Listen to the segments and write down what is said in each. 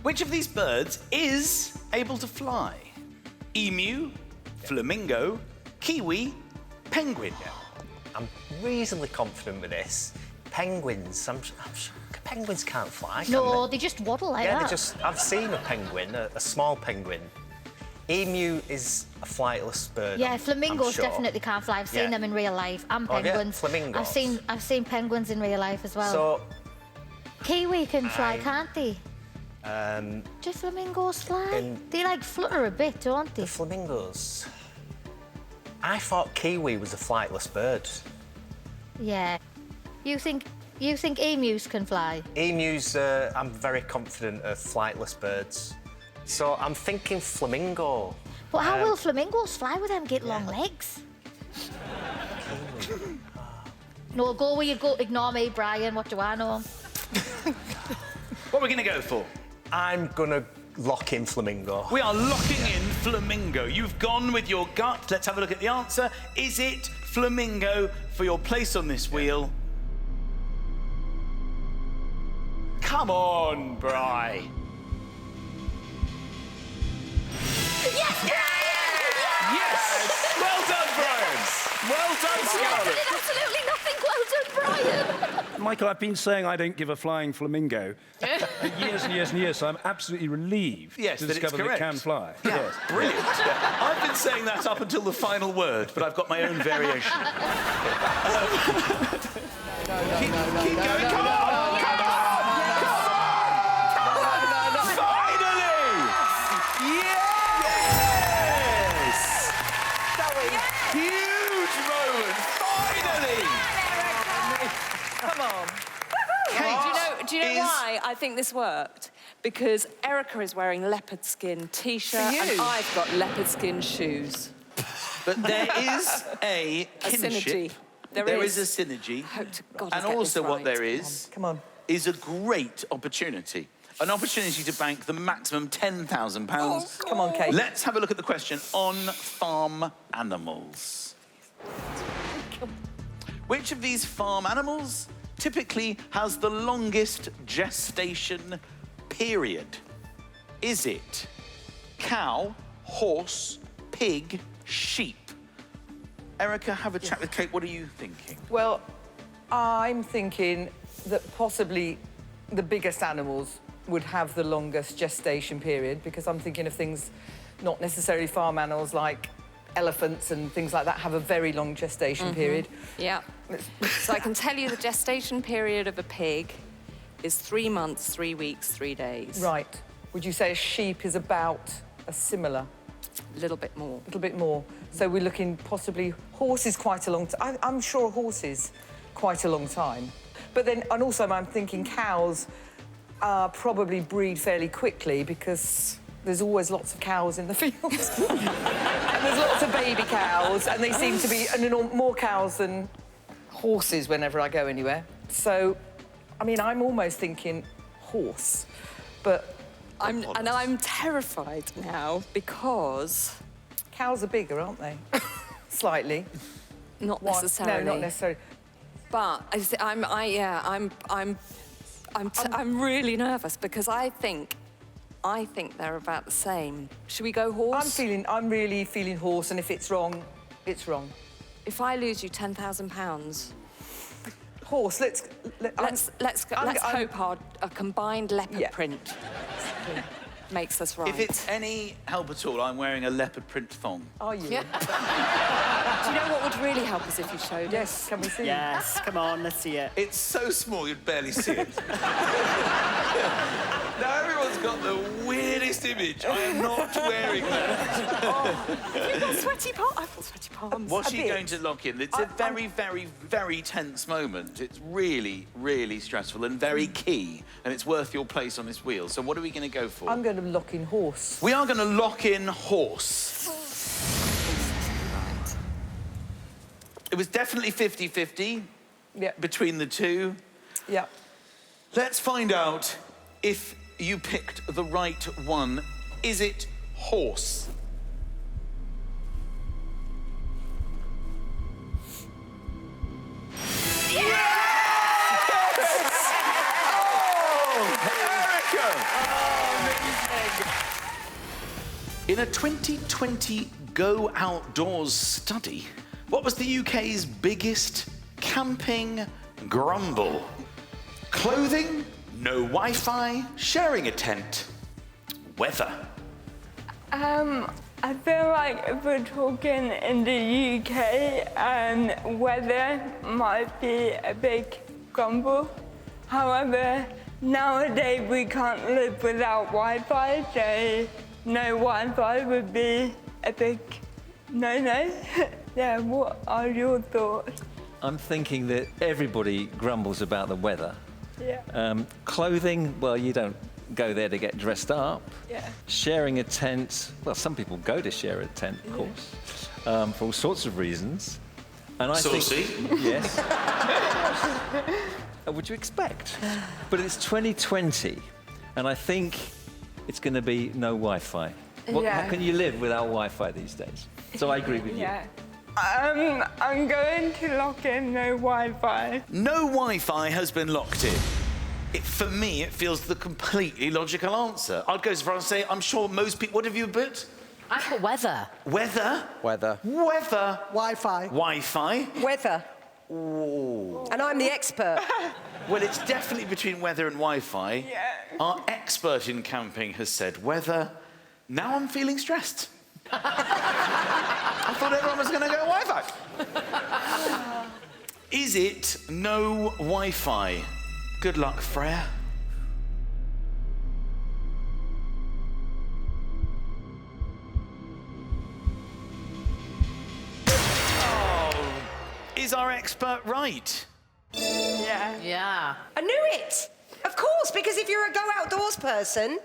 Which of these birds is able to fly? Emu, flamingo, kiwi, penguin. I'm reasonably confident with this. Penguins, I'm sure penguins can't fly, can No, they? they just waddle like that. I've seen a penguin, a small penguin. Emu is a flightless bird. Yeah, flamingos I'm sure. definitely can't fly. I've seen them in real life, and Oh, yeah, penguins. flamingos. I've seen penguins in real life as well. So, Kiwi can fly, can't they? um, Do flamingos fly? They like flutter a bit, don't they? the flamingos. I thought kiwi was a flightless bird. Yeah. You think emus can fly? Emus, I'm very confident are flightless birds. So I'm thinking flamingo. But how will flamingos fly with them get long legs? No, go where you go. Ignore me, Brian. What do I know? What are we going to go for? I'm gonna lock in flamingo. We are locking in flamingo. You've gone with your gut. Let's have a look at the answer. Is it flamingo for your place on this wheel? Come on, Bri. Yes! Yes! Well done, Brian. Well done, Yes, Scarlett. I did absolutely nothing. Well done, Brian. Michael, I've been saying I don't give a flying flamingo for years and years and years, so I'm absolutely relieved Yes, to that it's discover that it correct. can fly. Yeah, Yes. brilliant. I've been saying that up until the final word, but I've got my own variation. Keep going. Come on! Come on! Finally! Yes! Huge moment! Finally! Come on. Kate Do you know is- why I think this worked? Because Erica is wearing leopard skin t-shirt For you. and I've got leopard skin shoes. But there is a kinship. synergy. There is a synergy. Hope to God I And get also this what right. there is Come on. is a great opportunity. An opportunity to bank the maximum £10,000. Come on, Kate. Let's have a look at the question on farm animals. Which of these farm animals typically has the longest gestation period? Is it cow, horse, pig, sheep? Erica, have a chat with Kate. What are you thinking? Well, I'm thinking that possibly the biggest animals would have the longest gestation period, because I'm thinking of things, not necessarily farm animals like elephants and things like that have a very long gestation period. Yeah. So I can tell you the gestation period of a pig is 3 months, 3 weeks, 3 days. Right. Would you say a sheep is about a similar? A little bit more. A little bit more. So we're looking possibly horses quite a long time. I'm sure horses quite a long time. But then, and also I'm thinking cows probably breed fairly quickly because there's always lots of cows in the fields. And there's lots of baby cows, and they seem to be more cows than horses whenever I go anywhere. So, I mean, I'm almost thinking horse, but... I'm terrified now because... Cows are bigger, aren't they? Slightly. Not necessarily. No, not necessarily. But I'm really nervous because I think they're about the same. Should we go horse? I'm really feeling horse, and if it's wrong, it's wrong. If I lose you £10,000, horse. Let's hope a combined leopard print makes us right. If it's any help at all, I'm wearing a leopard print thong. Are you? Yeah. Do you know what would really help us if you showed Yes. us? Can we see? Yes, come on, let's see it. It's so small you'd barely see it. Now everyone's got the weirdest image. I am not wearing that. You've got sweaty palms. I've got sweaty palms. What's she going to lock in? It's a very, very, very tense moment. It's really, really stressful and very key, and it's worth your place on this wheel. So what are we going to go for? I'm going to lock in horse. We are going to lock in horse. It was definitely 50-50 between the two. Yeah. Let's find out if you picked the right one. Is it horse? Yes! Oh! America! In a 2020 Go Outdoors study, what was the UK's biggest camping grumble? Clothing, no Wi-Fi, sharing a tent, weather. I feel like if we're talking in the UK, weather might be a big grumble. However, nowadays we can't live without Wi-Fi, so no Wi-Fi would be a big no-no. Yeah, what are your thoughts? I'm thinking that everybody grumbles about the weather. Yeah. Clothing, well, you don't go there to get dressed up. Yeah. Sharing a tent, well, some people go to share a tent, of course, for all sorts of reasons. And I Saucy. think, yes. Would you expect? But it's 2020, and I think it's going to be no Wi-Fi. Yeah. How can you live without Wi-Fi these days? So I agree with you. Yeah. I'm going to lock in no Wi-Fi. No Wi-Fi has been locked in. For me, it feels the completely logical answer. I'd go as far as to say, I'm sure most people... What have you put? I put weather. Weather? Weather. Weather. Wi-Fi. Wi-Fi. Weather. Ooh. And I'm the expert. Well, it's definitely between weather and Wi-Fi. Yeah. Our expert in camping has said weather. Now I'm feeling stressed. I thought everyone was going to go Wi-Fi. Is it no Wi-Fi? Good luck, Freya. Oh, is our expert right? Yeah. Yeah. I knew it. Of course, because if you're a go outdoors person,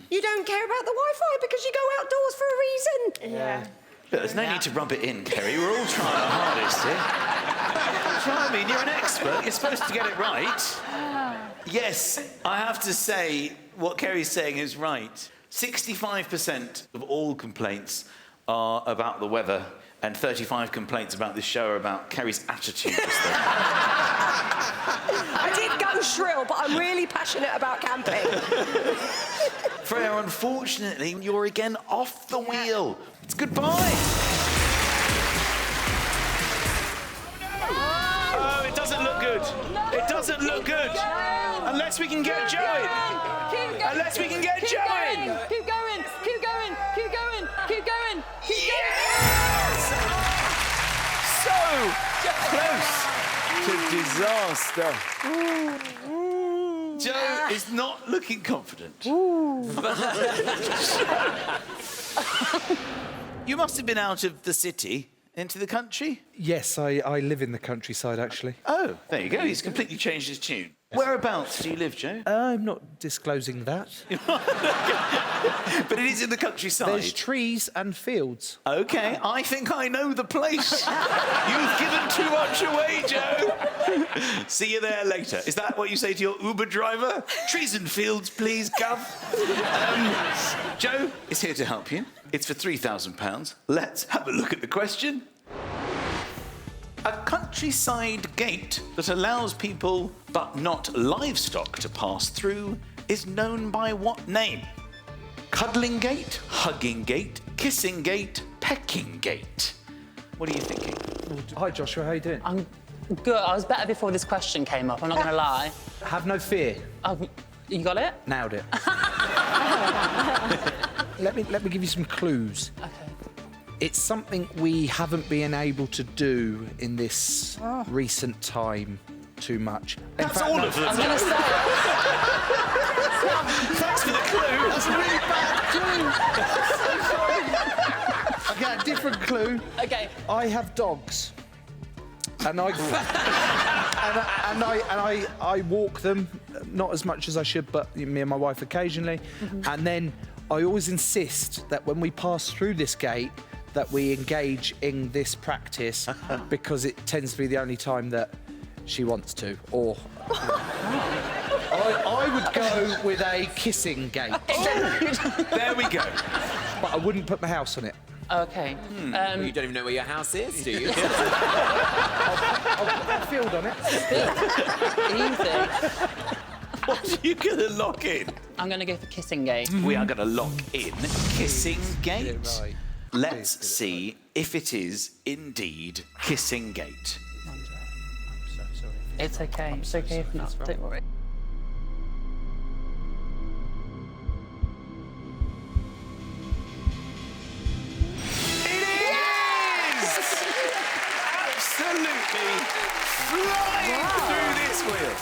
you don't care about the Wi-Fi because you go outdoors for a reason. Yeah. But there's no need to rub it in, Kerry. We're all trying our hardest here. Do you know what I mean? You're an expert. You're supposed to get it right. Yes, I have to say what Kerry's saying is right. 65% of all complaints are about the weather, and 35 complaints about this show are about Kerry's attitude this thing. I did go shrill, but I'm really passionate about camping. Freya, unfortunately, you're again off the wheel. It's goodbye. Oh, it doesn't look good. It doesn't look good. Unless we can get Joe in. Unless we can get Joe in. Keep going, keep going, keep going, keep going, keep going. Yes! So close to disaster. Joe is not looking confident. You must have been out of the city into the country? Yes, I live in the countryside, actually. Oh, there you go. He's completely changed his tune. Whereabouts do you live, Joe? I'm not disclosing that. But it is in the countryside. There's trees and fields. OK, I think I know the place. You've given too much away, Joe. See you there later. Is that what you say to your Uber driver? Trees and fields, please, Gov. Joe is here to help you. It's for £3,000. Let's have a look at the question. A countryside gate that allows people, but not livestock, to pass through is known by what name? Cuddling gate, hugging gate, kissing gate, pecking gate. What are you thinking? Hi, Joshua. How you doing? I'm good. I was better before this question came up, I'm not going to lie. Have no fear. Oh, you got it? Nailed it. Let me give you some clues. Okay. It's something we haven't been able to do in this recent time too much. That's all of them. I was going to say. Thanks for the clue. That's a really bad clue. Okay, a different clue. Okay. I have dogs, and I walk them, not as much as I should, but me and my wife occasionally. And then I always insist that when we pass through this gate, that we engage in this practice because it tends to be the only time that she wants to. Or I would go with a kissing gate. There we go. But I wouldn't put my house on it. Okay. Well, you don't even know where your house is, do you? I'll put a field on it. Easy. What are you going to lock in? I'm going to go for Kissing Gate. We are going to lock in Kissing Gate. Get it right. Let's see if it is indeed Kissing Gate. I'm so sorry. It's okay. It's okay if not. Don't worry. Absolutely flying through this wheel.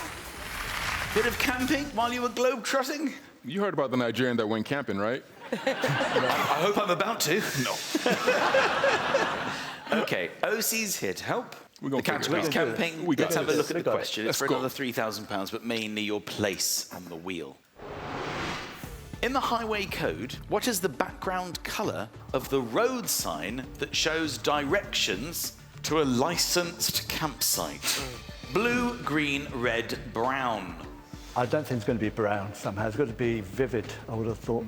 Bit of camping while you were globe-trotting? You heard about the Nigerian that went camping, right? I hope I'm about to. No. OK, OC's here to help. The category's camping. Let's have a look at the question. It's for another £3,000, but mainly your place on the wheel. In the highway code, what is the background colour of the road sign that shows directions to a licensed campsite? Blue, green, red, brown. I don't think it's going to be brown somehow. It's got to be vivid, I would have thought.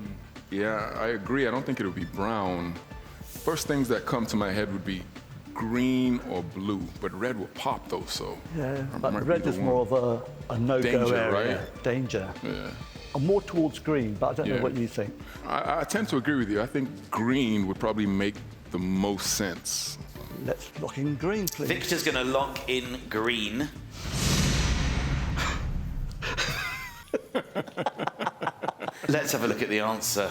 Yeah, I agree. I don't think it'll be brown. First things that come to my head would be green or blue, but red will pop though, so... Yeah, but red is more of a no-go area. Right? Danger. Yeah. I'm more towards green, but I don't know what you think. I tend to agree with you. I think green would probably make the most sense. Let's lock in green, please. Victor's going to lock in green. Let's have a look at the answer.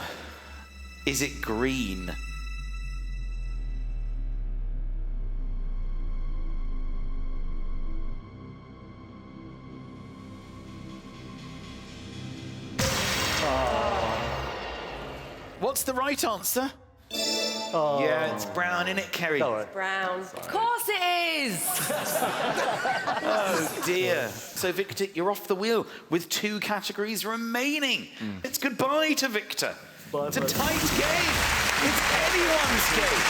Is it green? What's the right answer? Yeah, it's brown, innit, Kerry? Brown. Of course it is! Oh, dear. So, Victor, you're off the wheel with 2 categories remaining. It's goodbye to Victor. It's a tight game. It's anyone's game.